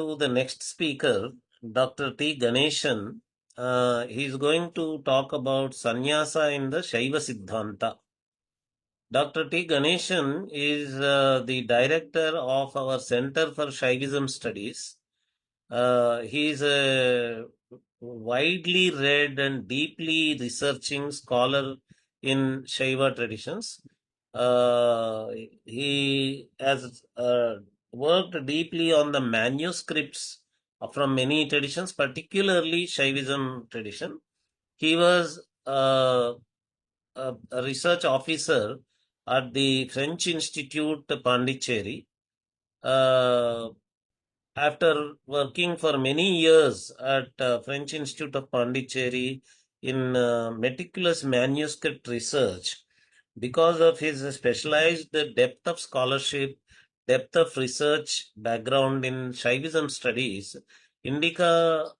to the next speaker, Dr. T. Ganesan. He is going to talk about Sannyasa in the Shaivasiddhanta. Dr. T. Ganesan is the director of our Center for Shaivism Studies. He is a widely read and deeply researching scholar in Shaiva traditions. He has worked deeply on the manuscripts from many traditions, particularly Shaivism tradition. He was a research officer at the French Institute Pondicherry. After working for many years at French Institute of Pondicherry in meticulous manuscript research, because of his specialized depth of scholarship, depth of research background in Shaivism studies, INDICA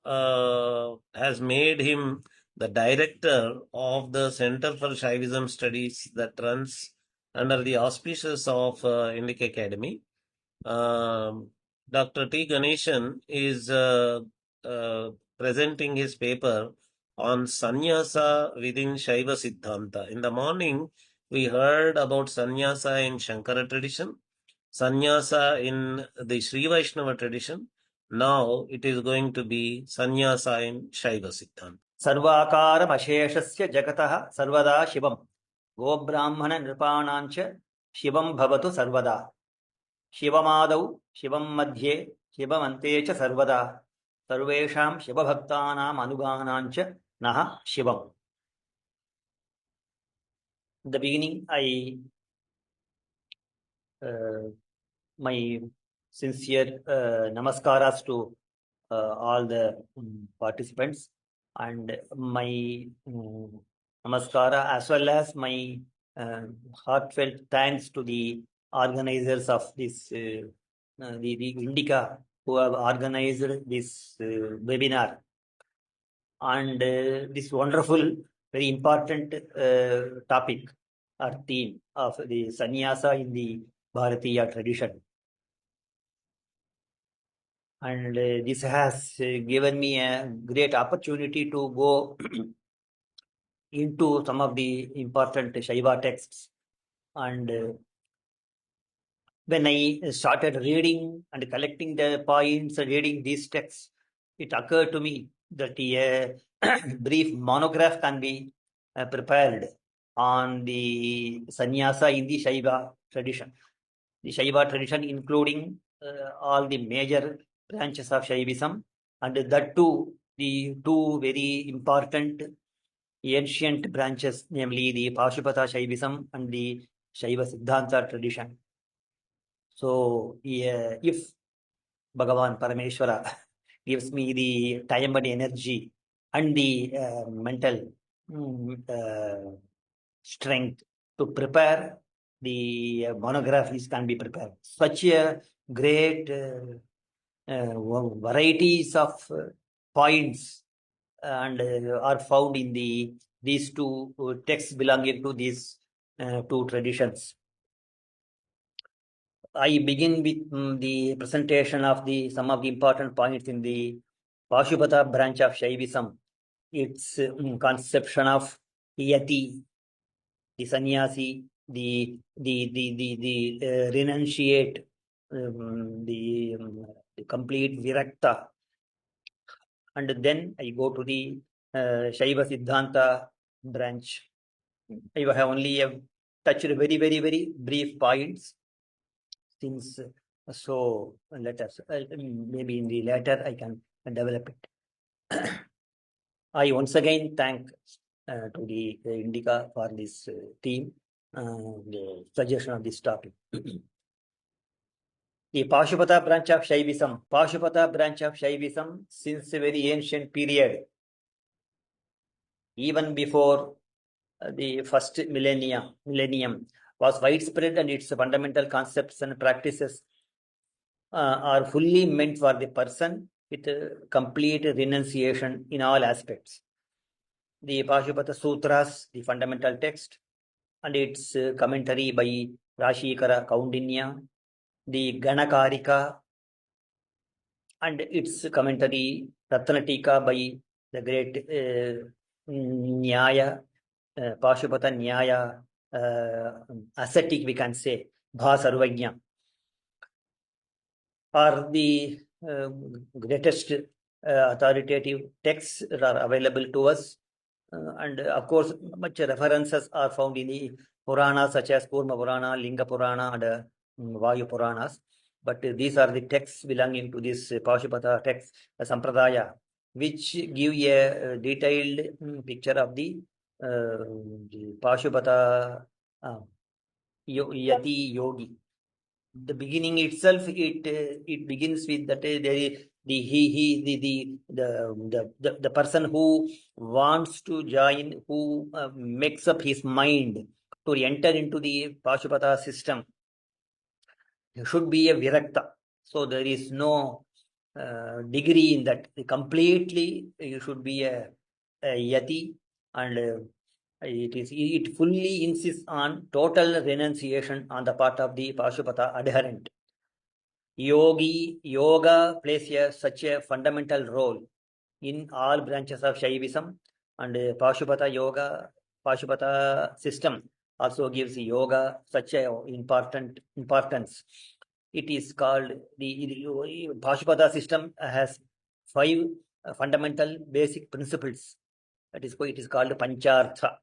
has made him the director of the Center for Shaivism Studies that runs under the auspices of INDICA Academy. Dr. T. Ganesan is presenting his paper on Sannyasa within Shaivasiddhanta. In the morning, we heard about Sannyasa in Shankara tradition, Sannyasa in the Sri Vaishnava tradition. Now it is going to be Sannyasa in Shaivasiddhanta. Sarvakaram asheshasya jagataha sarvada shivam gobrahmana nripanancha shivam bhavatu sarvada shivamadau shivam madhye shivamantecha sarvada sarvesham shivabhaktanam anuganancha naha shivam. In the beginning, my sincere namaskaras to all the participants, and my namaskara as well as my heartfelt thanks to the organizers of this the INDICA who have organized this webinar, and this wonderful, very important topic or theme of the Sannyasa in the Bharatiya tradition. And this has given me a great opportunity to go into some of the important Shaiva texts. And when I started reading and collecting the points and reading these texts, it occurred to me that a brief monograph can be prepared on the Sannyasa in the Shaiva tradition. The Shaiva tradition including all the major branches of Shaivism, and that too, the two very important ancient branches, namely the Pashupata Shaivism and the Shaivasiddhanta tradition. So, if Bhagavan Parameshwara gives me the time and energy and the mental strength to prepare, the monographies can be prepared. Such a great varieties of points and are found in these two texts belonging to these two traditions. I begin with the presentation of some of the important points in the Pashupata branch of Shaivism. Its conception of yati, the sannyasi, the renunciate, the complete virakta. And then I go to the Shaivasiddhanta branch. I have only touched very, very, very brief points. Since so, let us maybe in the later I can develop it. I once again thank to the INDICA for this team, the suggestion of this topic. The Pashupata branch of Shaivism. Pashupata branch of Shaivism since a very ancient period, even before the first millennium, was widespread, and its fundamental concepts and practices are fully meant for the person with complete renunciation in all aspects. The Pashupata Sutras, the fundamental text, and its commentary by Rashikara Kaundinya, the Ganakarika, and its commentary Ratnatika by the great Nyaya, Pashupata Nyaya, ascetic, we can say, Bhasarvajna, are the greatest authoritative texts that are available to us. And of course, much references are found in the Puranas such as Kurma Purana, Linga Purana, and Vayu Puranas. But these are the texts belonging to this Pashupata text, Sampradaya, which give a detailed picture of the Pashupata Yati Yogi. The beginning itself, it begins with that the person who wants to join, who makes up his mind to enter into the Pashupata system, should be a Virakta. So there is no degree in that. Completely, you should be a Yati, and it fully insists on total renunciation on the part of the Pashupata adherent. Yoga plays such a fundamental role in all branches of Shaivism, and Pashupata system also gives yoga such a importance. It is called the Pashupata system has 5 fundamental basic principles. That is why it is called Panchartha.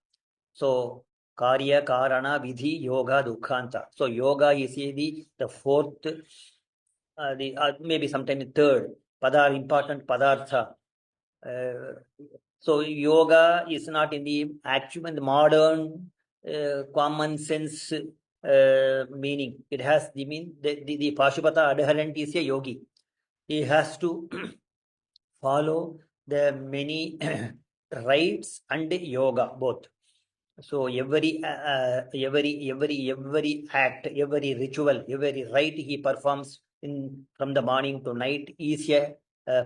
So Karya, Karana, Vidhi, Yoga, Dukkhanta. So yoga is the fourth, maybe sometime third. Important padartha. So yoga is not in the actual, in the modern common sense meaning. It has the Pashupata adherent is a yogi. He has to follow the many rites and yoga both. So every act, every ritual, every rite he performs from the morning to night is a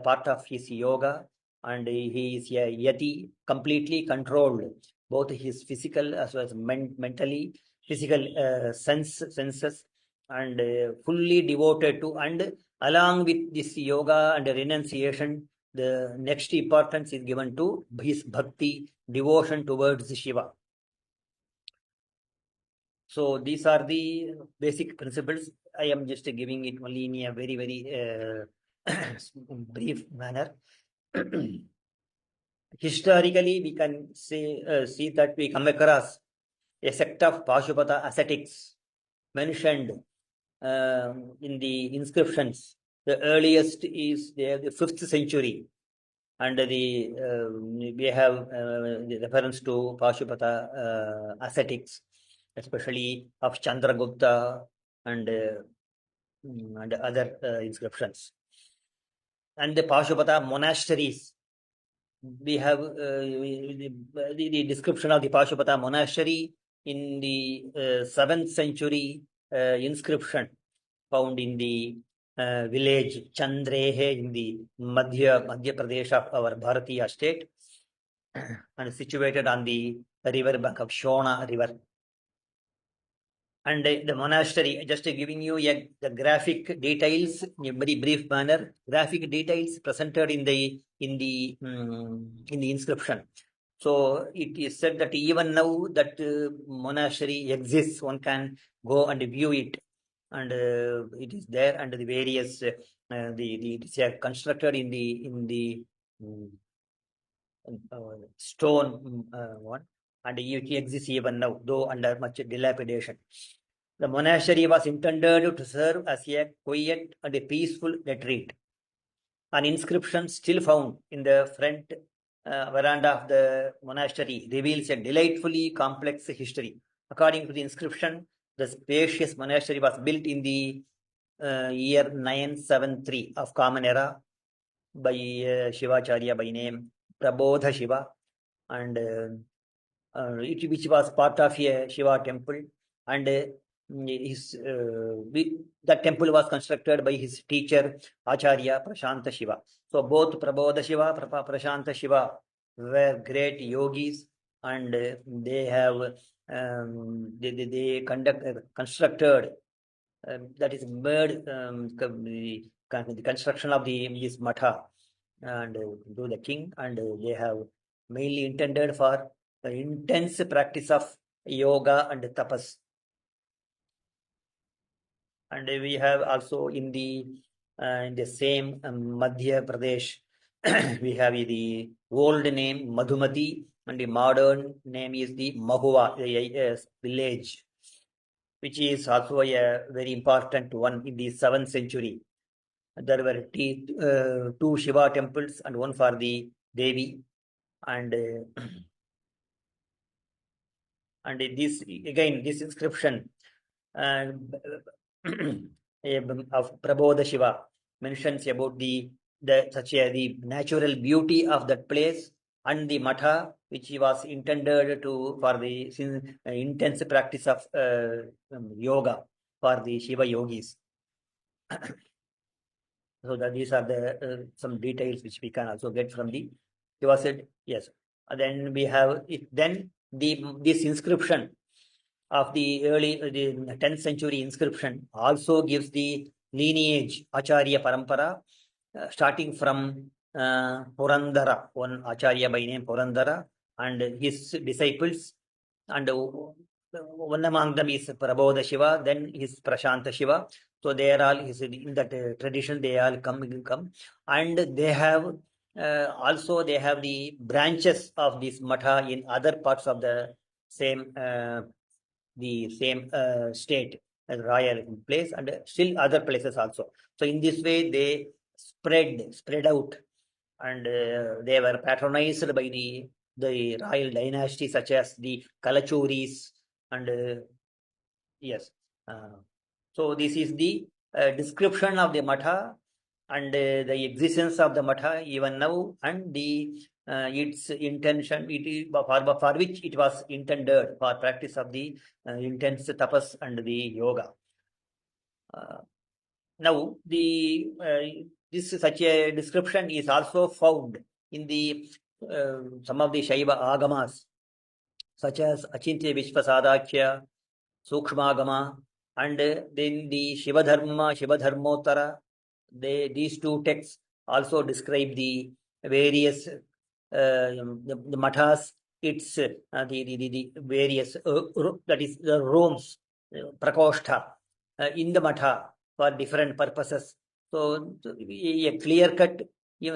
part of his yoga, and he is a yati, completely controlled, both his physical as well as mentally, physical senses, and fully devoted to. And along with this yoga and renunciation, the next importance is given to his bhakti, devotion towards Shiva. So these are the basic principles. I am just giving it only in a very, brief manner. Historically, we can see that we come across a sect of Pashupata ascetics mentioned in the inscriptions. The earliest is the 5th century, and we have the reference to Pashupata ascetics, especially of Chandragupta and other inscriptions. And the Pashupata monasteries. We have the description of the Pashupata monastery in the 7th century inscription found in the village Chandrehe in the Madhya Pradesh of our Bharatiya state, and situated on the river bank of Shona river. And the monastery, just giving you the graphic details in a very brief manner, graphic details presented in the inscription. So it is said that even now that monastery exists, one can go and view it, and it is there, and the various it's constructed in the stone one, and it exists even now, though under much dilapidation. The monastery was intended to serve as a quiet and a peaceful retreat. An inscription still found in the front veranda of the monastery reveals a delightfully complex history. According to the inscription, the spacious monastery was built in the year 973 of Common Era by Shivacharya by name Prabodha Shiva, and which was part of a Shiva temple, and that temple was constructed by his teacher Acharya Prashanta Shiva. So both Prabodha Shiva, Prashanta Shiva were great yogis, and they have constructed that is made the construction of this matha and to the king, and they have mainly intended for the intense practice of yoga and tapas. And we have also in the same Madhya Pradesh, we have the old name Madhumati, and the modern name is the Mahua village, which is also a very important one in the 7th century. There were two Shiva temples and one for the Devi, and and this inscription of Prabodha Shiva mentions about the natural beauty of that place and the matha, which was intended for the intense practice of yoga for the Shiva yogis. So that these are the some details which we can also get from the Shiva said. Yes. And then we have it. Then this inscription of the early the 10th century inscription also gives the lineage Acharya Parampara, starting from Purandara, one Acharya by name Purandara, and his disciples, and one among them is Prabodha Shiva, then his Prashanta Shiva. So they are all in that tradition. They all come, and they have also they have the branches of this matha in other parts of the same state as royal place, and still other places also. So in this way they spread out, and they were patronized by the royal dynasty such as the Kalachuris, and yes. So this is the description of the matha and the existence of the matha even now, and the its intention, it is for which it was intended, for practice of the intense tapas and the yoga. Now this such a description is also found in the some of the Shaiva agamas, such as Achintya Vishwasadakya, Sukshmagama, and then the Shiva Dharmottara. These two texts also describe the various the mathas, its the various that is the rooms, prakoshta in the matha for different purposes. So a clear cut,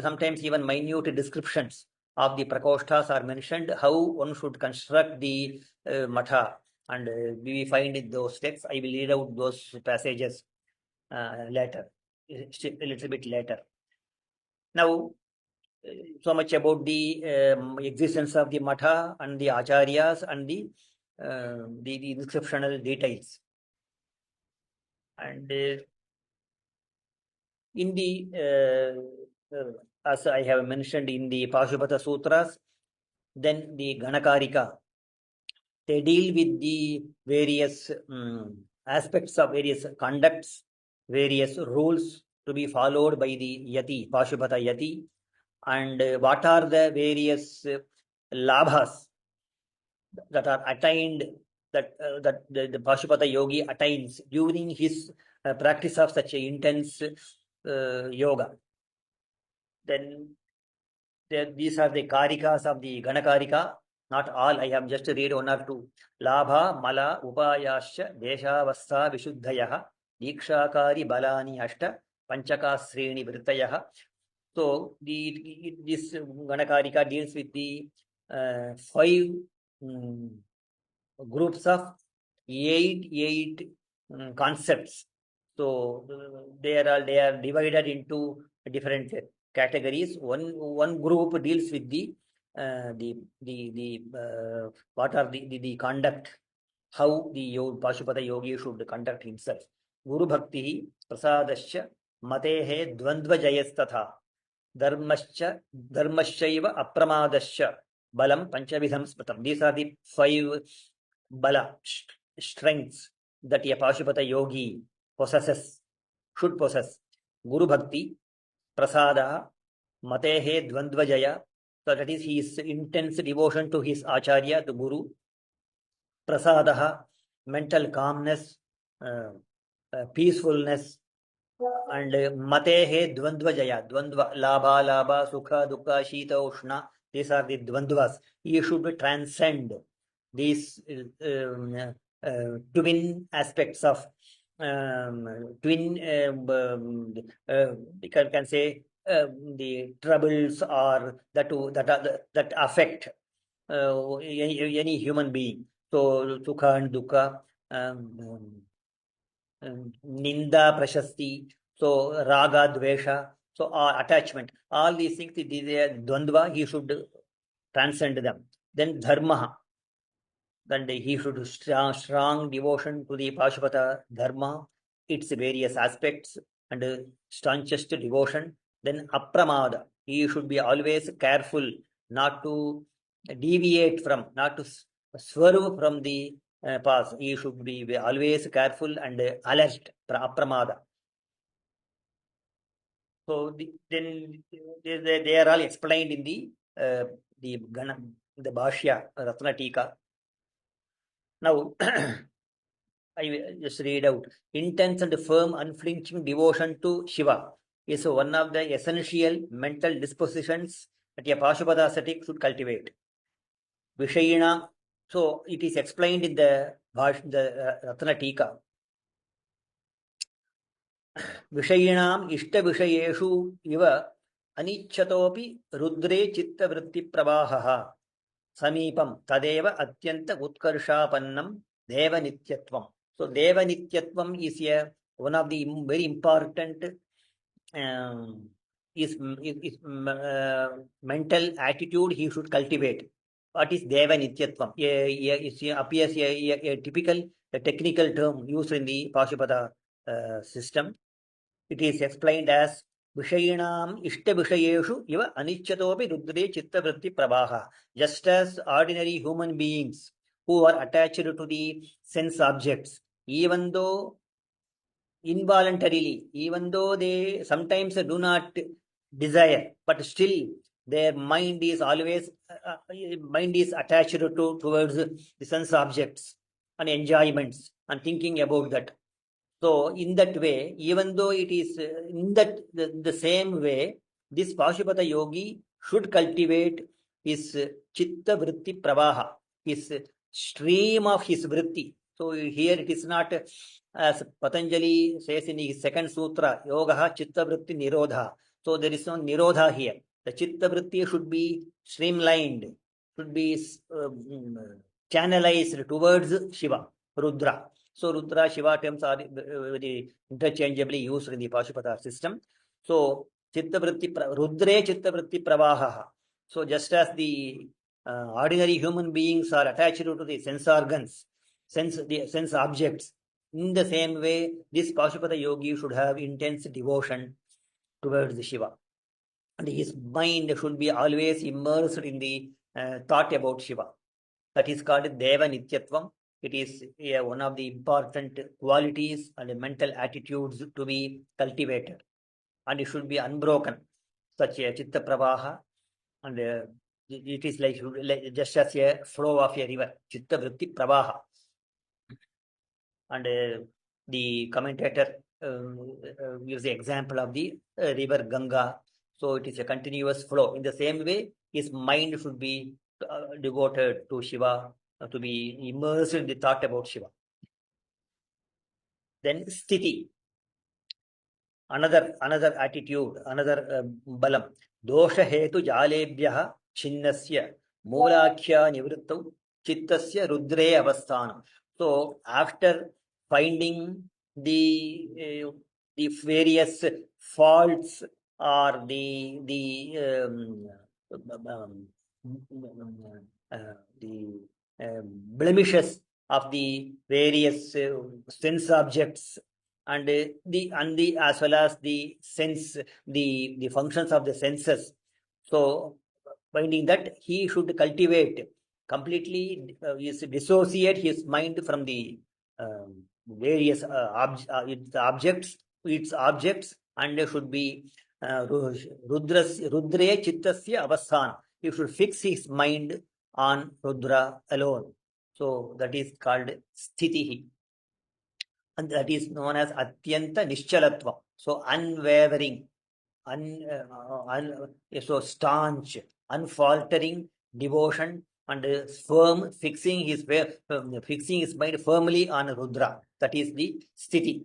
sometimes even minute descriptions of the prakoshtas are mentioned, how one should construct the matha, and we find in those texts. I will read out those passages later, a little bit later. Now, so much about the existence of the matha and the acharyas and the inscriptional details. And in the as I have mentioned in the Pashupata Sutras, then the Ganakarika, they deal with the various aspects of various conducts, various rules to be followed by the Yati, Pashupata Yati, and what are the various labhas that are attained, that the Pashupata yogi attains during his practice of such an intense yoga. Then these are the karikas of the Ganakarika. Not all, I have just read one or two. Labha, Mala, Upayasya, Deshavastha, Vishuddhayaha, Dikshakari, Balani, Ashta, Panchaka, Sreni, Vrittayaha. So this Ganakarika deals with the 5 groups of 8 concepts. So they are divided into different categories. One group deals with the what are the conduct, how the Pashupata yogi should conduct himself. Guru Bhakti Prasadasya Matehe Dvandva Jayastatha Dharmascha Dharmasyaiva Apramadasya Balam Panchavidham Smatam. These are the 5 bala strengths that a Pashupata yogi should possess. Guru Bhakti, Prasada, Matehe Dvandvajaya, so that is his intense devotion to his Acharya, to Guru. Prasadaha, mental calmness, peacefulness, And matehe dvandva jaya, dvandva, labha, labha, sukha, dukkha, shita, ushna. These are the dvandvas. You should transcend these twin aspects of twin, we can say the troubles or that affect any human being. So sukha and dukkha, ninda, prashasti, so raga, dvesha, so attachment. All these things, these are dvandva, he should transcend them. Then dharma, then he should strong devotion to the Pashupata dharma, its various aspects, and staunchest devotion. Then apramada, he should be always careful not to deviate from, not to swerve from the path. He should be always careful and alert, apramada. So then they are all explained in the Bhashya, Ratna Tika. Now, I will just read out. Intense and firm, unflinching devotion to Shiva is one of the essential mental dispositions that a Pashupada ascetic should cultivate. Vishayina, so it is explained in the Ratna Tika. Vishayinam ishta vishayeshu iva anichatopi rudre chitta vritti pravahaha samipam tadeva atyanta utkarshapannam deva nityatvam. So deva nityatvam is one of the very important mental attitude he should cultivate. What is deva nityatvam? It appears a typical technical term used in the Pashupada system. It is explained as Vishayinam Ishta Vishayeshu Iva Anichatopi Rudre Chitta Vritti Prabaha. Just as ordinary human beings who are attached to the sense objects, even though involuntarily, even though they sometimes do not desire, but still their mind is always mind is attached towards the sense objects and enjoyments and thinking about that. So in that way, even though it is in that the same way, this Pashupata yogi should cultivate his chitta vritti pravaha, his stream of his vritti. So here it is not, as Patanjali says in his second sutra, yoga chitta vritti nirodha. So there is no nirodha here. The chitta vritti should be streamlined, should be channelized towards Shiva, Rudra. So Rudra, Shiva terms are very interchangeably used in the Pashupata system. So Chittavritti, Rudre Chittavritti Pravaha. So just as the ordinary human beings are attached to the sense organs, sense objects, in the same way, this Pashupata yogi should have intense devotion towards the Shiva. And his mind should be always immersed in the thought about Shiva. That is called Deva Nityatvam. It is one of the important qualities and mental attitudes to be cultivated. And it should be unbroken, such a Chitta Pravaha. And it is like just as a flow of a river, Chitta Vritti Pravaha. And the commentator gives the example of the river Ganga. So it is a continuous flow. In the same way, his mind should be devoted to Shiva, to be immersed in the thought about Shiva. Then Sthiti, another attitude, another balam. Dosha hetu jalebhyaha chinnasya moolakhya nivrittau chittasya rudre avasthanam. So after finding the various faults or the blemishes of the various sense objects and the as well as the sense the functions of the senses. So finding that he should cultivate completely dissociate his mind from the various its objects, and should be rudre chittasya avasthan. He should fix his mind on Rudra alone. So that is called sthitihi. And that is known as atyanta nishchalatva. So unwavering, so staunch, unfaltering devotion and firm, fixing his mind firmly on Rudra. That is the sthiti.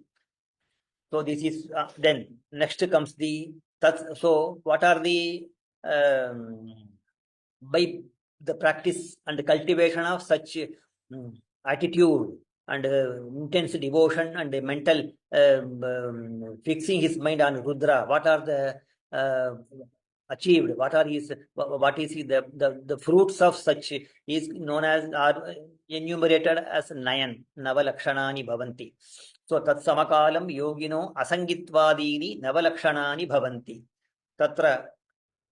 So this is then next comes the so what are the by the practice and cultivation of such attitude and intense devotion and mental fixing his mind on Rudra. What are the achieved? What is the fruits of such is known as are enumerated as Navalakshanani Bhavanti. So Tatsamakalam Yogino Asangitvadini Navalakshanani Bhavanti. Tatra.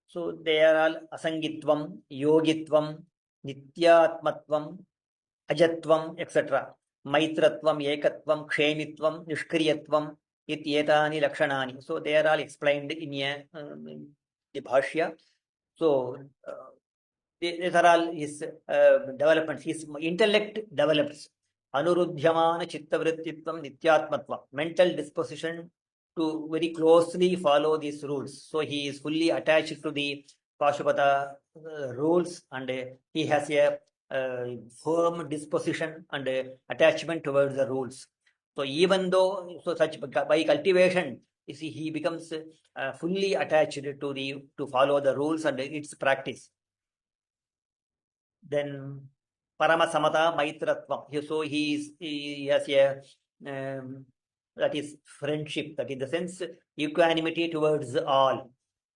So they are all Asangitvam, Yogitvam, Nityatmatvam, Ajatvam, etc. Maitratvam, Ekatvam, Kshemitvam, Nishkriyatvam, Ityetani Lakshanani. So they are all explained in the Bhashya. So these are all his developments. His intellect develops. Anuruddhyamana chittavrittitvam nityatmatvam. Mental disposition to very closely follow these rules. So he is fully attached to the Pashupata rules and he has a firm disposition and attachment towards the rules. So even though such by cultivation, you see, he becomes fully attached to follow the rules and its practice. Then Parama Samata Maitratvam. So he has a that is friendship, that in the sense equanimity towards all.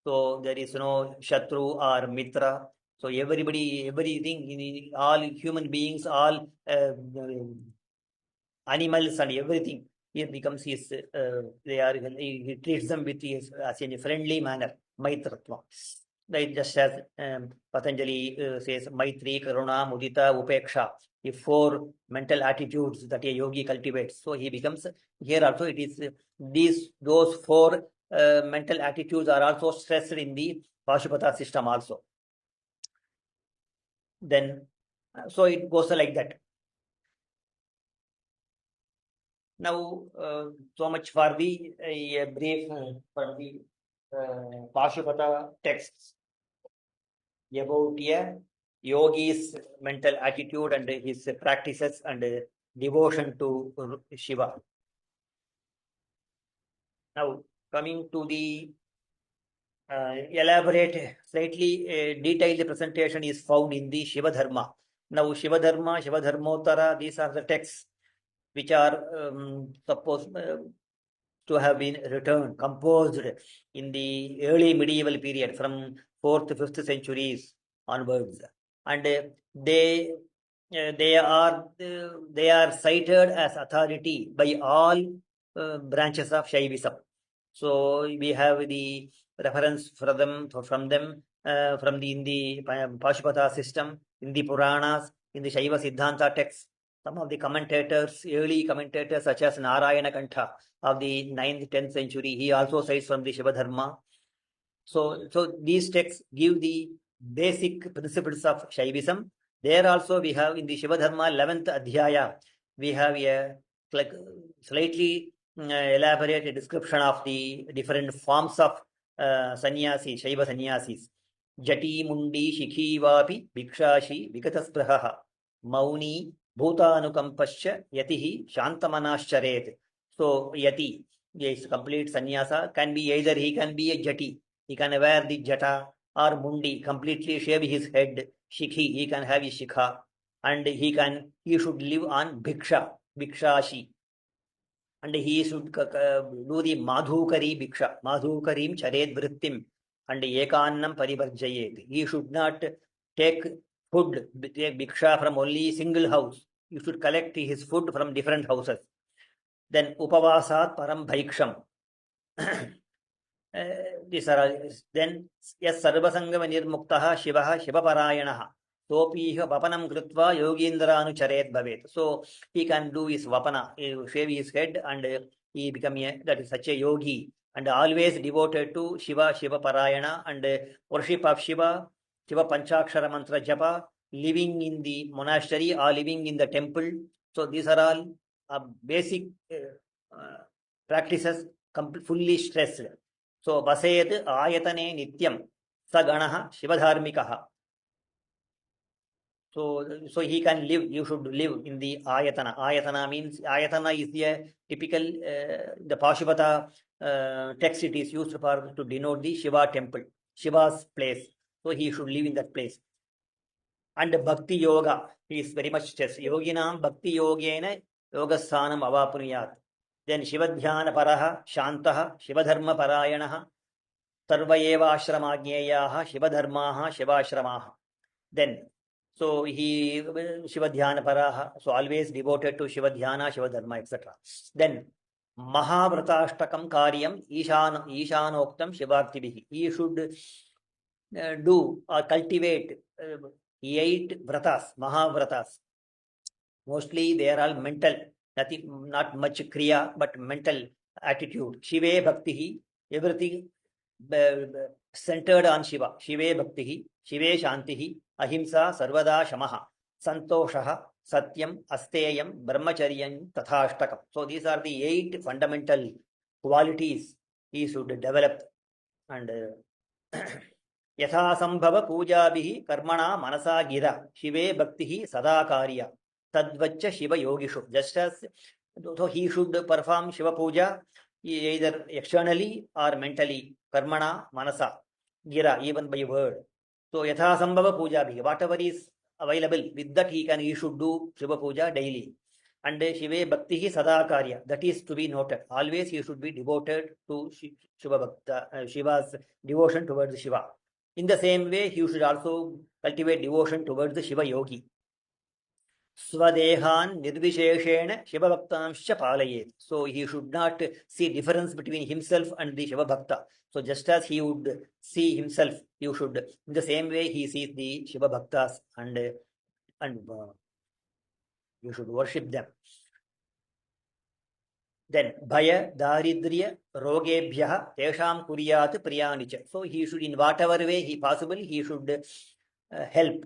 So there is no Shatru or Mitra. So everybody, everything, all human beings, all animals and everything, he becomes his, he treats them with his, as in a friendly manner, Maitratva. Like just as Patanjali says, Maitri, Karuna, Mudita, Upeksha, the four mental attitudes that a yogi cultivates. So he becomes, here also it is, those four mental attitudes are also stressed in the Pashupata system also. Then, so it goes like that. Now, so much for the brief from the Pashupata texts about a yogi's mental attitude and his practices and devotion to Shiva. Now, coming to the elaborate, slightly detailed presentation is found in the Shiva Dharma. Now, Shiva Dharma, Shiva Dharmottara, these are the texts which are supposed to have been composed in the early medieval period from 4th to 5th centuries onwards, and they are cited as authority by all branches of Shaivism. So we have the reference from them in the Pashupata system, in the Puranas, in the Shaivasiddhanta texts. Some of the commentators, early commentators such as Narayana Kantha of the 9th, 10th century, he also cites from the Shiva Dharma. So these texts give the basic principles of Shaivism. There also we have in the Shiva Dharma 11th Adhyaya, we have a slightly elaborate description of the different forms of sannyasi, Shaiva sannyasis. Jati Mundi Shikhi Vapi Bhikshashi Vikataspraha Mauni Bhutanukampascha Yatihi Shantamanaschareth. So Yati is complete sannyasa, can be either he can be a jati, he can wear the jata, or mundi, completely shave his head, shikhi, he can have his shikha, and he should live on bhiksha, bhikshashi, and he should do the madhukari bhiksha, madhukarim chared vrittim, and ekannam parivarjayet. He should not take food, take bhiksha from only single house. You should collect his food from different houses. Then upavasat param bhaiksham. These are all. Then yes, sarvasangama nirmuktaha shivaha shivaparayanaha. Sopiha vapanam krutva yogindra anucharet bhavet. So he can do his vapana, shave his head, and he become that is such a yogi, and always devoted to Shiva, Shiva Parayana, and worship of Shiva, Shiva Panchakshara Mantra Japa, living in the monastery or living in the temple. So these are all basic practices fully stressed. So vasayat ayatane nityam saganaha shivadharmikaha. So he can live, you should live in the ayatana. Ayatana means, ayatana is the typical, the Pashupata text it is used for to denote the Shiva temple, Shiva's place. So he should live in that place. And bhakti yoga is very much stressed. Yoginam bhakti yogena yogasthana avapnuyat. Then Shivadhyana paraha shantaha Shivadharma parayanaha sarva eva ashramagneyaha Shivadharmaha Shivashramaha. Then, so he Shivadhyana paraha, so always devoted to Shivadhyana, Shivadharma, etc. Then Mahavratastakam karyam Ishanoktam Shivartibihi. He should do or cultivate 8 vratas, Mahavratas. Mostly they are all mental, nothing, not much kriya, but mental attitude. Shive bhaktihi, everything centered on Shiva. Shive bhaktihi, Shive shantihi, ahimsa sarvada shamaha, santoshaha, satyam, asteyam, brahmacharyam, tathashtakam. So these are the 8 fundamental qualities he should develop. And यथासंभव पूजाभिः कर्मणा मनसा गिरा शिवे भक्तिः सदा कार्या तद्वच्च Shiv योगिषु. Just as so he should perform Shiva puja either externally or mentally, karmana manasa gira, even by word. So yathasambhava pujaभिः, whatever is available, with that he should do Shiva puja daily. And Shive bhaktihi sada karya, that is to be noted. Always he should be devoted to Shiva Bhakta, Shiva's devotion towards Shiva. In the same way, he should also cultivate devotion towards the Shiva yogi. Swadehan nirvisheshena Shiva bhaktanscha palayet. So he should not see difference between himself and the Shiva bhakta. So just as he would see himself, you should, in the same way he sees the Shiva bhaktas, and you should worship them. Then bhaya daridriya rogebhyah tesham kuriyat priyanicha. So he should, in whatever way he possible, he should help,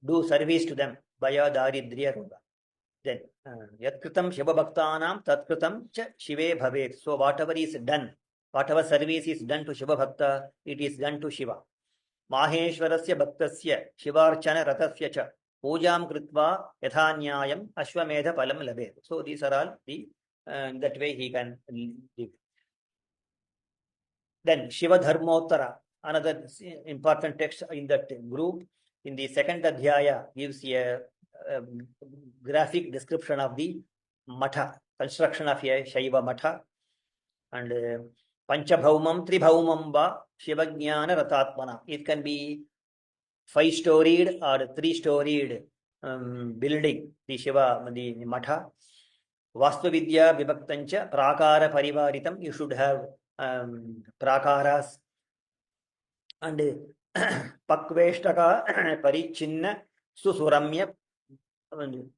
do service to them. Bhaya daridriya roga. Then yatkritam Shiva bhaktanam tatkritam cha Shive bhavet. So whatever is done, whatever service is done to Shiva bhakta, it is done to Shiva. Maheshwarasya bhaktasya Shivarchana ratasya cha pujam kritva yathanyayam ashwamedha palam labet. So these are all the that way he can live. Then Shiva Dharmottara, another important text in that group, in the 2nd adhyaya, gives a graphic description of the matha, construction of a Shaiva matha. And Panchabhaumam Tribhaumam va Shivajnana Ratatmana. It can be 5-storied or 3-storied building, the Shiva, the matha. Vastuvidya Vibhaktancha Prakara Parivaritam. You should have prakaras. And Pakveshtaka Parichinna Susuramya.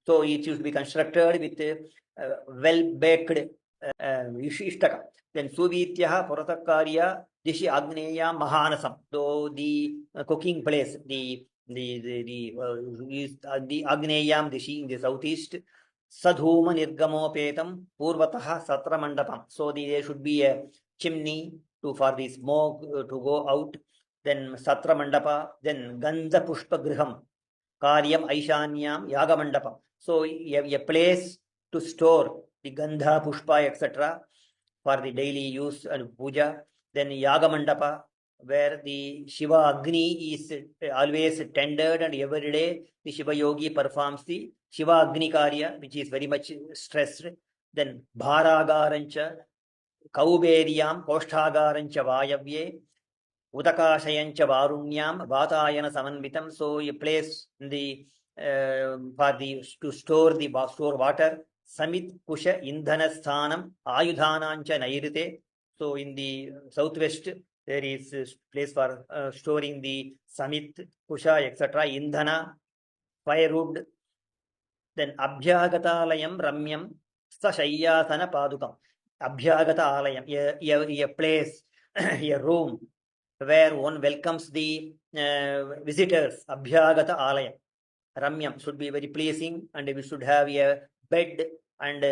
So it should be constructed with well-baked Ishtaka. Then Suvityaha Puratakarya Dishi Agneya Mahanasam. So the cooking place, the Agneyam Dishi in the southeast. Sadhuma Nirgamopetam Purvataha Satra Mandapam. So there should be a chimney for the smoke to go out. Then Satra Mandapa. Then Gandha Pushpa Griham Karyam Aishanyam Yaga Mandapam. So a place to store the Gandha, Pushpa, etc. for the daily use and puja. Then Yaga Mandapa, where the Shiva Agni is always tended, and every day the Shiva yogi performs the Shiva Agni Karya, which is very much stressed. Then Bharagarancha, Kauberiyam, Kosthagarancha Vayavye, Udakashayancha Varunyam, Vatayana Samanvitam. So a place in the for the to store water. Samit Kusha Indhana Sthanam Ayudhanancha Nairite. So in the southwest there is a place for storing the Samit, Kusha, etc. Indhana, firewood. Then Abhyagatalayam Ramyam Sashayyasana Padukam. Abhyagata Alayam, a place, a room where one welcomes the visitors. Abhyagata Alayam. Ramyam should be very pleasing, and we should have a bed and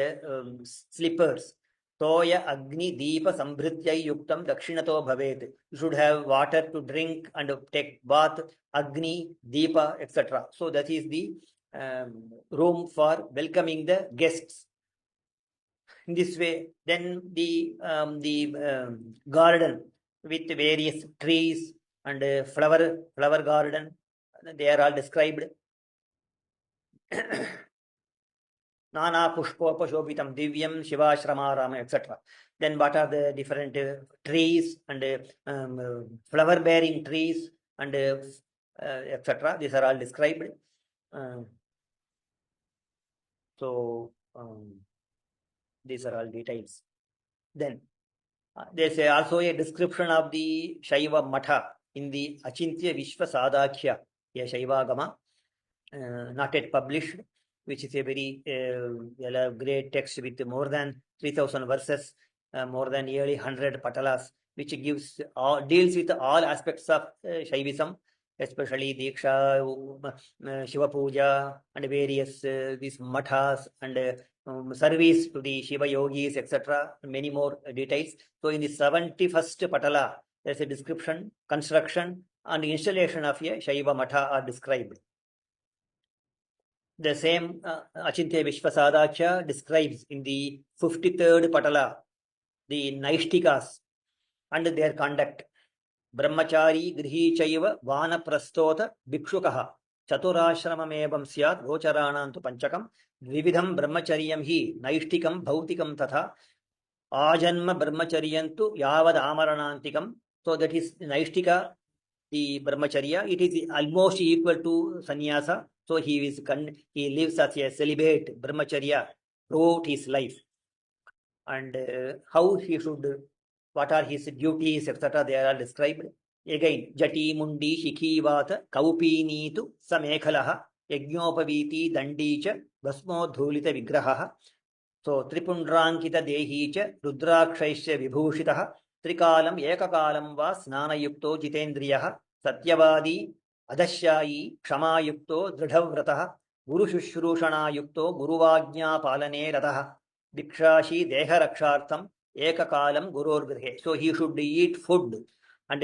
slippers. Toya Agni Deepa Sambhrityai Yuktam Dakshinato Bhavet. You should have water to drink and take bath, Agni, Deepa, etc. So that is the room for welcoming the guests. In this way, then the garden with various trees and flower garden, they are all described. Nana Pushpopashobhitam Divyam Shivashramaram, etc. Then what are the different trees and flower bearing trees and etc. These are all described. So these are all details. Then there's also a description of the Shaiva Matha in the Achintya Vishwa Sadhakhya, a Shaivagama, not yet published, which is a very great text with more than 3,000 verses, more than nearly 100 patalas, which deals with all aspects of Shaivism, especially Diksha, Shiva Puja, and various these mathas and service to the Shiva yogis, etc. Many more details. So in the 71st patala, there's a description, construction, and installation of a Shaiva matha are described. The same Achintya Vishwasadachya describes in the 53rd patala the Naishtikas and their conduct. Brahmachari grihi chaiva vanaprastota bhikshukaha chaturashramamebam syat gocharanantu panchakam vividham brahmacharyam hi naishtikam bhautikam tatha ajanma brahmacharyantu yavad amaranantikam. So that is Naishtika, the brahmacharya. It is almost equal to sannyasa. So he lives as a celibate brahmacharya throughout his life. And how he should, what are his duties, etc. They are all described. Again, Jati Mundi Shikhi Vata Kaupinitu Samekhalaha Yagnopaviti Dandicha Basmo Dhulita Vigraha. So Tripundrankita Dehicha Rudrakshaisya Vibhushitaha Trikalam Ekakalam va Snanayukto Jitendriyaha Satyavadi Adashyayi Kshamayukto Dridhavrataha Guru Shushrushana Yukto Guruvajna Palane Rataha Dikshashi Deha Rakshartham Ekakalam Gurur Grihe. So he should eat food and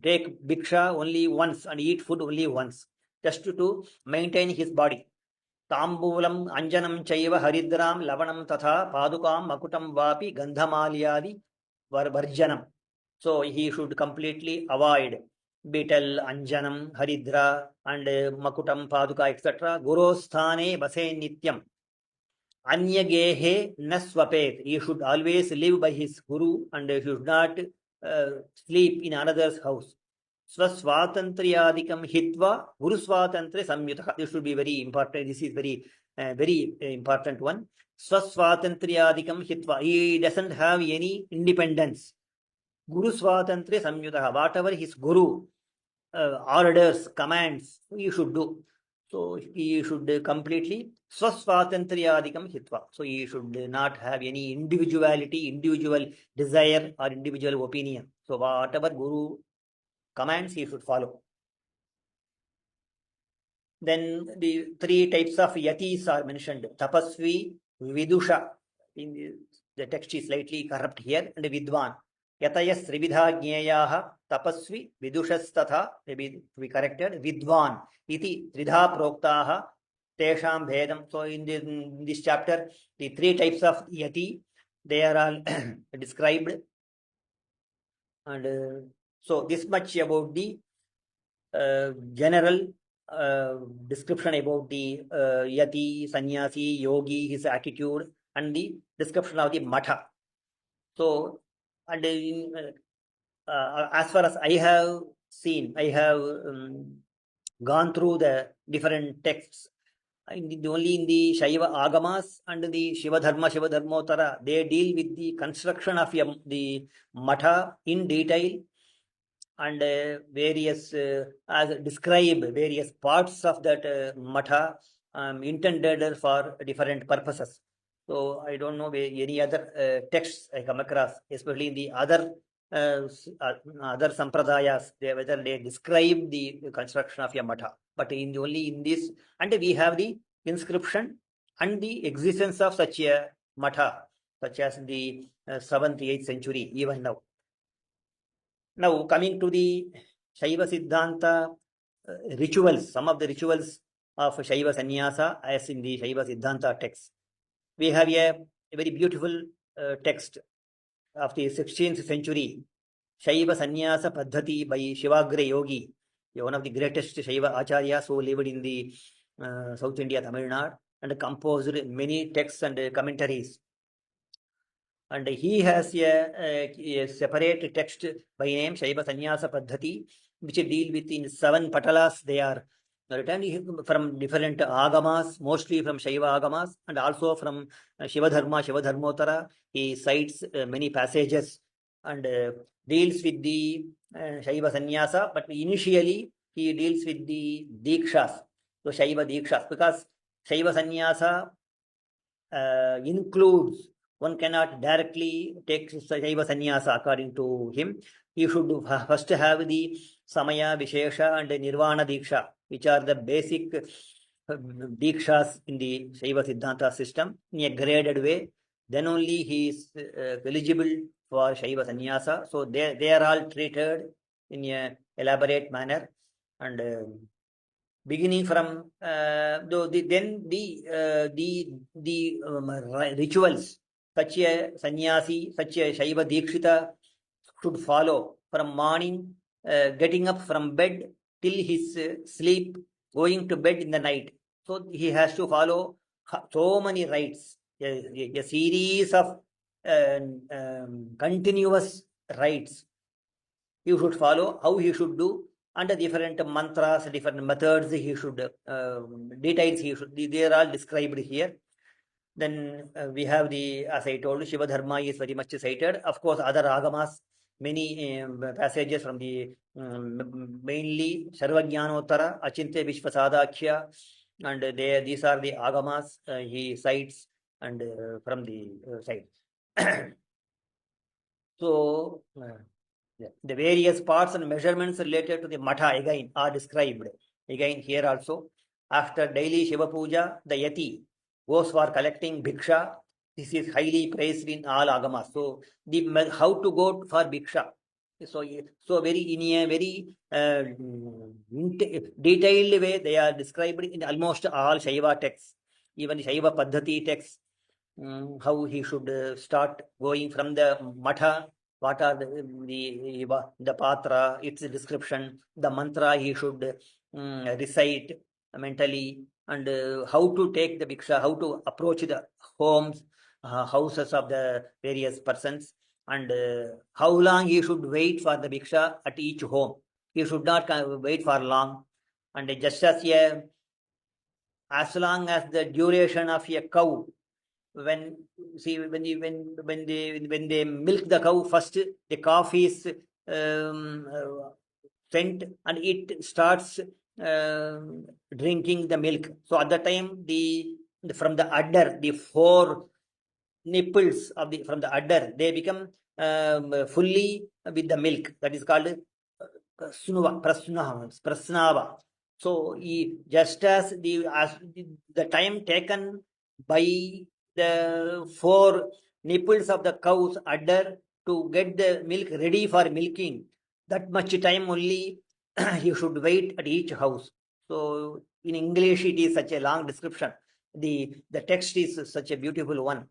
take Biksha only once and eat food only once, just to maintain his body. Tambulam Anjanam Chaiva Haridram Lavanam Tatha Padukam Makutam Vapi Gandhamalyadi Varjanam. So he should completely avoid betel, Anjanam, Haridra, and Makutam, Paduka, etc. Gurosthane Base Nityam. Anyagehe Naswapet. He should always live by his guru and he should not sleep in another's house. Swaswatantriyadikam hitva guru swatantre samyutah. This should be very important. This is very important one. Swaswatantriyadikam hitva. He doesn't have any independence. Guru swatantre samyutah. Whatever his guru orders, commands, he should do. So he should completely swaswatantriyadikam hitva. So he should not have any individuality, individual desire or individual opinion. So whatever guru commands he should follow. Then the three types of yatis are mentioned. Tapasvi, Vidusha. In the text is slightly corrupt here. And Vidwan. Yatayas Srividha Jneyaha Tapasvi Vidushastatha. Maybe to be corrected. Vidwan. Iti Tridha Proktaha Tesham Bhedam. So in this chapter, the three types of yati, they are all described. And so this much about the general description about the yati, sannyasi, yogi, his attitude, and the description of the matha. So, and as far as I have seen, I have gone through the different texts. Only in the Shaiva Agamas and the Shiva Dharmotara, they deal with the construction of the matha in detail and various, as describe various parts of that matha intended for different purposes. So I don't know any other texts I come across, especially in the other sampradayas, whether they describe the construction of a matha. But only in this, and we have the inscription and the existence of such a matha such as in the 7th, 8th century, even now. Now, coming to the Shaivasiddhanta rituals, some of the rituals of Shaiva Sannyasa, as in the Shaivasiddhanta text. We have a very beautiful text of the 16th century, Shaiva Sannyasa Paddhati by Shivagra Yogi, one of the greatest Shaiva acharyas who lived in the South India, Tamil Nadu, and composed many texts and commentaries. And he has a separate text by name Shaiva Sannyasa Paddhati, which deal with in 7 patalas. They are written from different agamas, mostly from Shaiva agamas, and also from Shiva Dharma, Shiva Dharmotara. He cites many passages and deals with the Shaiva Sannyasa, but initially he deals with the Dikshas, so Shaiva Dikshas, because Shaiva Sannyasa includes, one cannot directly take Shaiva Sannyasa according to him. He should first have the Samaya, Vishesha and Nirvana Diksha, which are the basic Dikshas in the Shaiva Siddhanta system in a graded way. Then only he is eligible for Shaiva Sannyasa. So they are all treated in a elaborate manner, and beginning from the rituals such a sannyasi, such a Shaiva Dikshita should follow from morning, getting up from bed till his sleep, going to bed in the night. So he has to follow so many rites, a series of continuous rites. He should follow how he should do, and the different mantras, different methods he should, details he should, they are all described here. Then we have the, as I told, Shiva Dharma is very much cited. Of course, other agamas, many passages from the mainly Sarvajnanottara, Achintya Vishwasadakya, and these are the agamas he cites and from the side. So, the various parts and measurements related to the matha again are described. Again here also, after daily Shiva Puja, the yati goes for collecting bhiksha. This is highly praised in all agamas. So how to go for bhiksha. So very in a very detailed way they are described in almost all Shaiva texts, even Shaiva Paddhati texts. How he should start going from the matha, what are the patra, its description, the mantra he should recite mentally, and how to take the bhiksha, how to approach the homes, houses of the various persons, and how long he should wait for the bhiksha at each home. He should not wait for long, and just as long as the duration of a cow, when they milk the cow, first the calf is sent and it starts drinking the milk. So at the time, from the udder, the 4 nipples of from the udder, they become fully with the milk. That is called prasnava. So just as the time taken by the 4 nipples of the cow's udder to get the milk ready for milking, that much time only you should wait at each house. So in English it is such a long description. The text is such a beautiful one,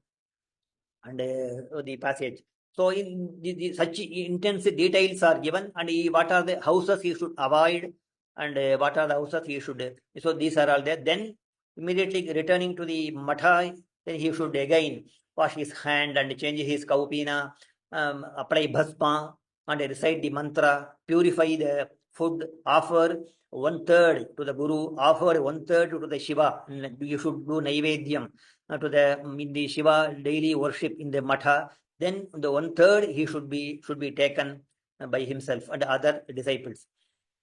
and the passage. So in such intense details are given, and what are the houses he should avoid, and what are the houses he should. So these are all there. Then immediately returning to the matha, then he should again wash his hand and change his kaupina, apply bhasma, and recite the mantra, purify the food, offer 1/3 to the Guru, offer 1/3 to the Shiva. You should do Naivedyam to the in the Shiva daily worship in the matha. Then the 1/3 he should be taken by himself and other disciples.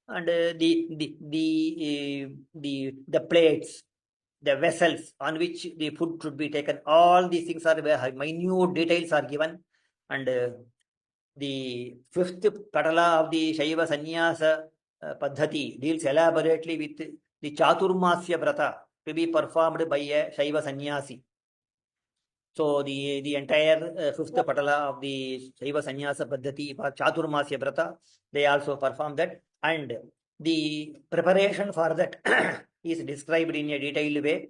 And the plates, the vessels on which the food should be taken, all these things are minute details are given. And the 5th patala of the Shaiva Sannyasa Paddhati deals elaborately with the Chaturmasya Vrata to be performed by a Shaiva Sannyasi. So the entire fifth patala of the Shaiva Sannyasa Paddhati for Chaturmasya Vrata, they also perform that, and the preparation for that is described in a detailed way.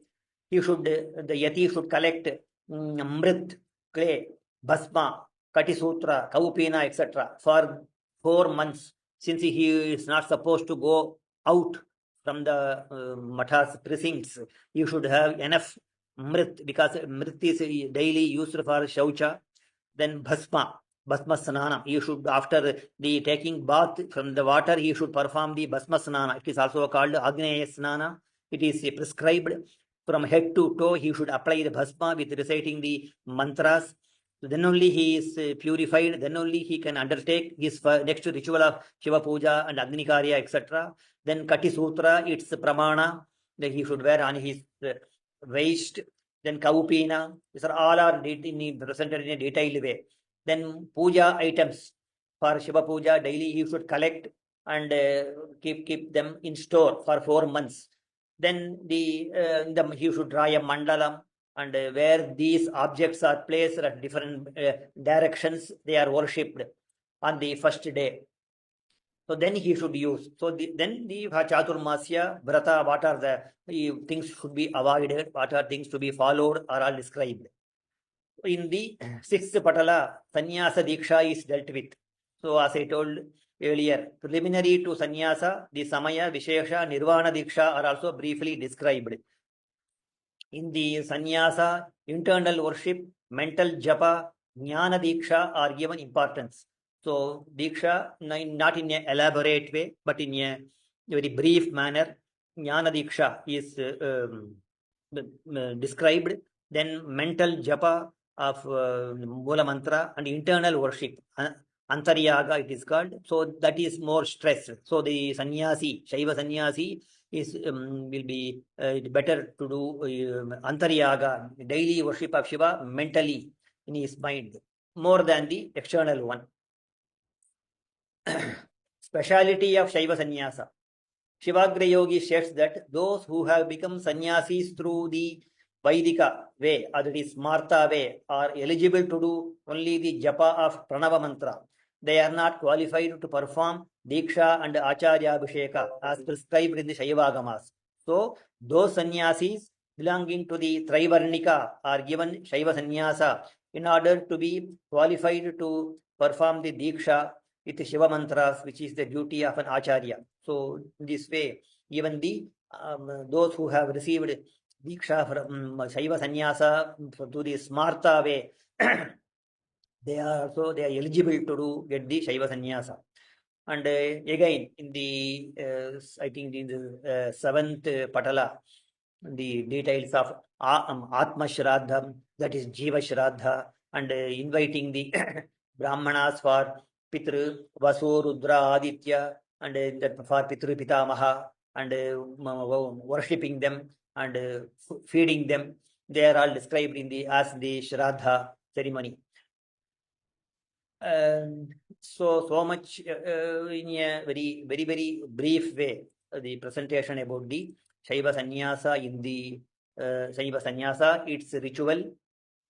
The yati should collect mrit, clay, bhasma, katisutra, kaupina, etc. for 4 months, since he is not supposed to go out from the mathas precincts. You should have enough mrit, because mrit is daily used for shaucha. Then bhasma snana, you should, after the taking bath from the water, he should perform the bhasma snana. It is also called agneya snana. It is prescribed. From head to toe, he should apply the bhasma with reciting the mantras. Then only he is purified. Then only he can undertake his next ritual of Shiva Puja and Agni Karya, etc. Then Kati Sutra, it's pramana that he should wear on his waist. Then Kaupina, these are all are presented in a detailed way. Then Puja items for Shiva Puja, daily he should collect and keep them in store for 4 months. Then he should draw a mandalam, and where these objects are placed at different directions, they are worshipped on the first day. So then he should use. So then the Chaturmasya Vrata, what are the things should be avoided, what are things to be followed, are all described. In the sixth patala, Sannyasa Diksha is dealt with. So as I told earlier, preliminary to Sannyasa, the Samaya, Vishesha, Nirvana Diksha are also briefly described. In the Sannyasa, internal worship, mental japa, Jnana Diksha are given importance. So Diksha, not in an elaborate way, but in a very brief manner, Jnana Diksha is described. Then mental japa of Mula Mantra and internal worship, Antaryaga it is called. So that is more stressed. So the sannyasi, Shaiva sannyasi is will be better to do Antaryaga, daily worship of Shiva mentally in his mind, more than the external one. Speciality of Shaiva sannyasa. Shivagra Yogi states that those who have become sannyasis through the Vaidika way, or that is Smarta way, are eligible to do only the japa of Pranava mantra. They are not qualified to perform Diksha and Acharya Abhisheka as prescribed in the Shaivagamas. So, those sannyasis belonging to the Trivarnika are given Shaiva sannyasa in order to be qualified to perform the Diksha with Shiva mantras, which is the duty of an Acharya. So, in this way, even the those who have received Diksha from Shaiva sannyasa to the Smarta way, they are eligible to get the Shaiva sannyasa. And again, in the I think in the seventh patala, the details of Atma Shraddha, that is Jiva Shraddha, and inviting the Brahmanas for Pitru, Vasu, Rudra, Aditya, and for Pitru Pitamaha, and worshipping them and feeding them. They are all described in the as the Shraddha ceremony. And so much in a very brief way, the presentation about the Shaiva Sannyasa in the Shaiva Sannyasa, its ritual,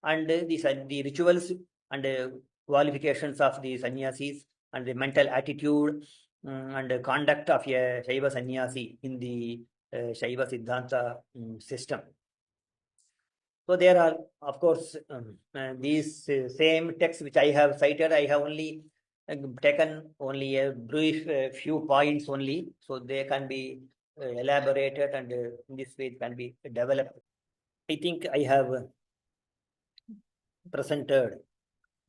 and the rituals and qualifications of the sannyasis, and the mental attitude and the conduct of a Shaiva Sannyasi in the Shaivasiddhanta system. So there are, of course, these same texts which I have cited. I have only taken only a brief few points only, so they can be elaborated, and in this way it can be developed. I think I have presented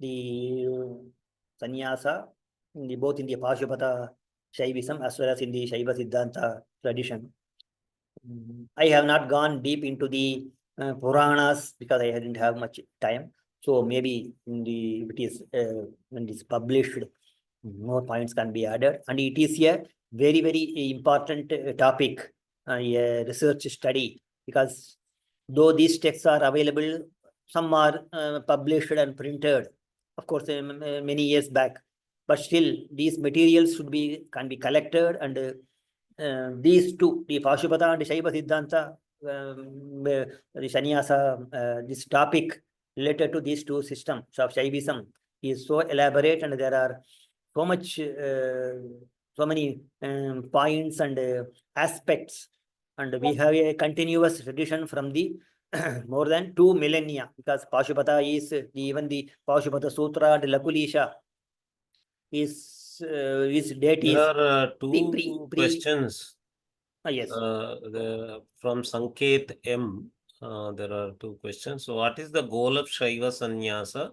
the sannyasa both in the Pashupata Shaivism as well as in the Shaivasiddhanta tradition. I have not gone deep into the Puranas because I didn't have much time. So maybe in the when it is published, more points can be added. And it is a very important topic, a research study, because though these texts are available, some are published and printed, of course, many years back. But still, these materials can be collected, and these two, the Pashupata and the Shaivasiddhanta, the sannyasa, this topic related to these two systems of Shaivism is so elaborate, and there are so much, so many points and aspects, and we have a continuous tradition from the more than 2 millennia, because Pashupata is even the Pashupata Sutra and Lakulisha is There deities are pre two questions yes. from Sanket M. There are two questions. So, what is the goal of Shaiva Sannyasa?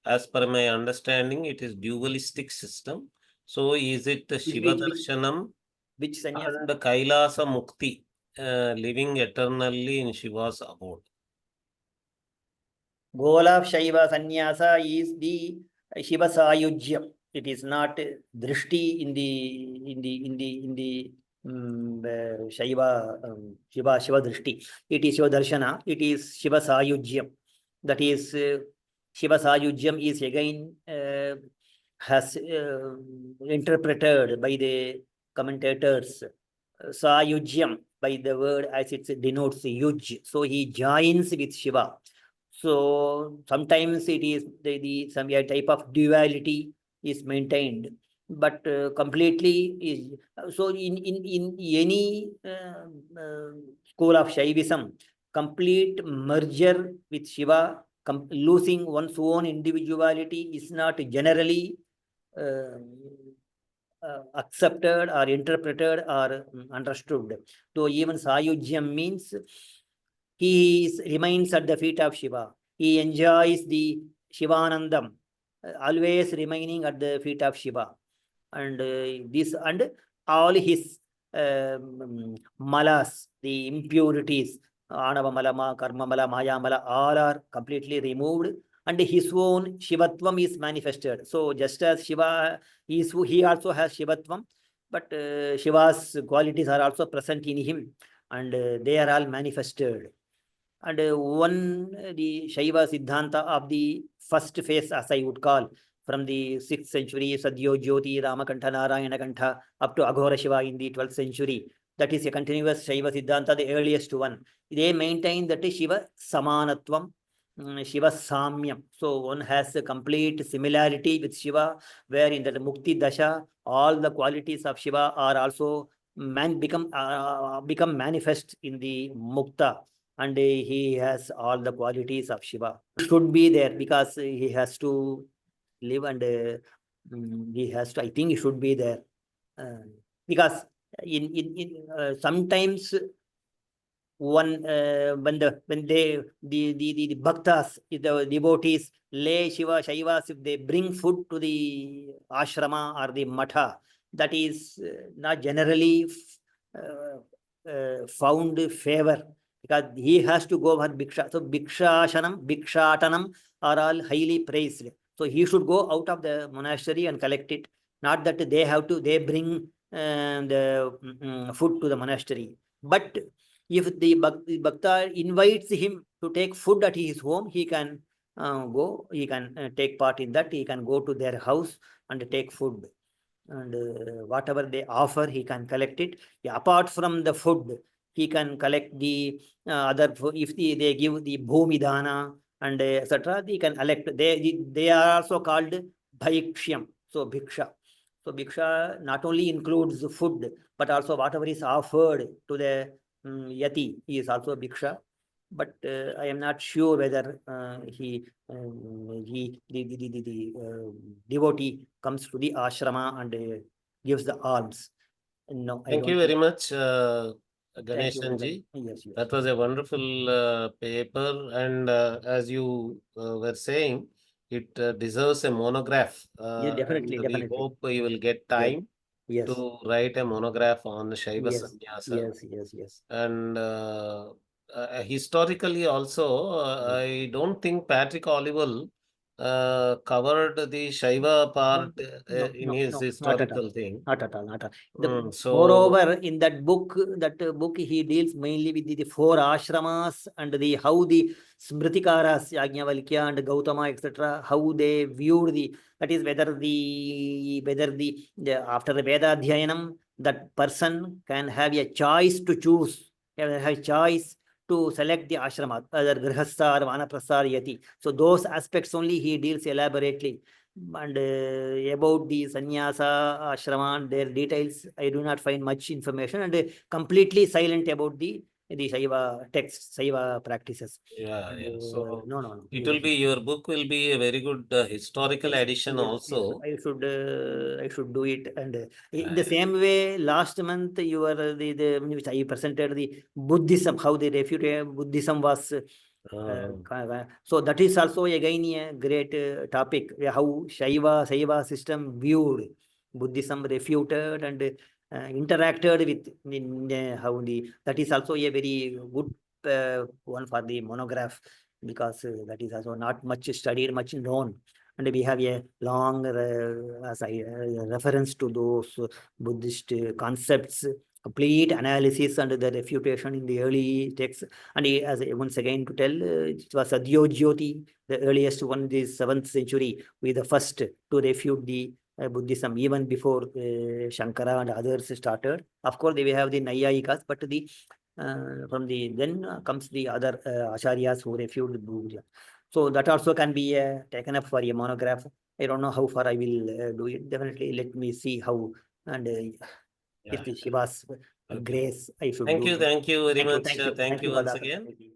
As per my understanding, it is dualistic system. So, is it Shiva Darshanam Which sannyasa? and Kailasa Mukti, living eternally in Shiva's abode? Goal of Shaiva Sannyasa is the Shiva Sayujya. It is not drishti in the Shaiva Shiva drishti. It is Shiva Darshana. It is Shiva Sayujyam. That is Shiva Sayujyam is again has interpreted by the commentators Sayujyam by the word as it denotes yuj. So he joins with Shiva. So sometimes it is some type of duality is maintained, but completely is so in any school of Shaivism, complete merger with Shiva, losing one's own individuality is not generally uh, accepted or interpreted or understood. So even Sayujyam means he remains at the feet of Shiva. He enjoys the Shivanandam, always remaining at the feet of Shiva. And this and all his malas, the impurities, Anava Malama, Karma Mala, Maya Mala, all are completely removed, and his own Shivatvam is manifested. So just as Shiva is, he also has Shivatvam, but Shiva's qualities are also present in him, and they are all manifested. And the Shaivasiddhanta of the first phase, as I would call, from the 6th century, Sadhyo Jyoti, Ramakantha, Narayana Kantha, up to Aghora Shiva in the 12th century. That is a continuous Shaivasiddhanta, the earliest one. They maintain that Shiva Samanatvam, Shiva Samyam. So one has a complete similarity with Shiva, where in the Mukti Dasha, all the qualities of Shiva are also become manifest in the Mukta, and he has all the qualities of Shiva. Should be there because he has to live, and he has to, I think he should be there because sometimes when the bhaktas, the devotees, lay Shiva Shaivas, if they bring food to the ashrama or the matha, that is not generally found favor, because he has to go for bhiksha. So bhikshatanam are all highly praised. So he should go out of the monastery and collect it. Not that they bring the food to the monastery. But if the bhakta invites him to take food at his home, he can go, he can take part in that. He can go to their house and take food. And whatever they offer, he can collect it. Yeah, apart from the food, he can collect the other food. If they give the bhumidana and etc., they can elect. They are also called bhaikshyam. So bhiksha. So bhiksha not only includes food, but also whatever is offered to the yati is also bhiksha. But I am not sure whether the devotee comes to the ashrama and gives the alms. No, I Thank you don't very think. much, Thank you Ganesan very much. ji. Yes, yes. That was a wonderful paper, and as you were saying, it deserves a monograph, Yeah, and definitely, we definitely. hope you will get Yes, time yes, to write a monograph on Shaiva yes, Sannyasa. yes, yes, yes. And historically also, Yes. I don't think Patrick Olival covered the Shaiva No, part no, in no, his no, not at all. historical thing. Not at all, not at all. So, Moreover, in that book, he deals mainly with the four ashramas and how the Smritikaras, Yajnavalkya and Gautama, etc., how they viewed that is whether the after the Veda Dhyayanam, that person can have a choice to choose, have a choice to select the ashrama, either grihastha or vanaprastha or yati. So those aspects only he deals elaborately. And about the sannyasa ashrama, their details, I do not find much information, and completely silent about the Shaiva texts, Shaiva practices. Yeah, And, yeah. So no. it will be, your book will be a very good historical addition Yes, also. I should do it. And in the Yeah, same way, last month you were the which I presented the Buddhism, how the refuted Buddhism was. So that is also again a great topic. How Shaiva system viewed Buddhism, refuted and interacted with how the that is also a very good one for the monograph, because that is also not much studied, much known. And we have a long reference to those Buddhist concepts, complete analysis and the refutation in the early texts. And as once again to tell, it was Jyoti, the earliest one in the 7th century, with the first to refute the Buddhism, even before Shankara and others started. Of course, they have the Nayayikas, but the from the then comes the other acharyas who refute the Buddhism. So that also can be taken up for a monograph. I don't know how far I will do it. Definitely, let me see how, and yeah. if the Shiva's Okay. grace, I should Thank do you. it. Thank you very much. Thank Thank you you for the once again. opportunity.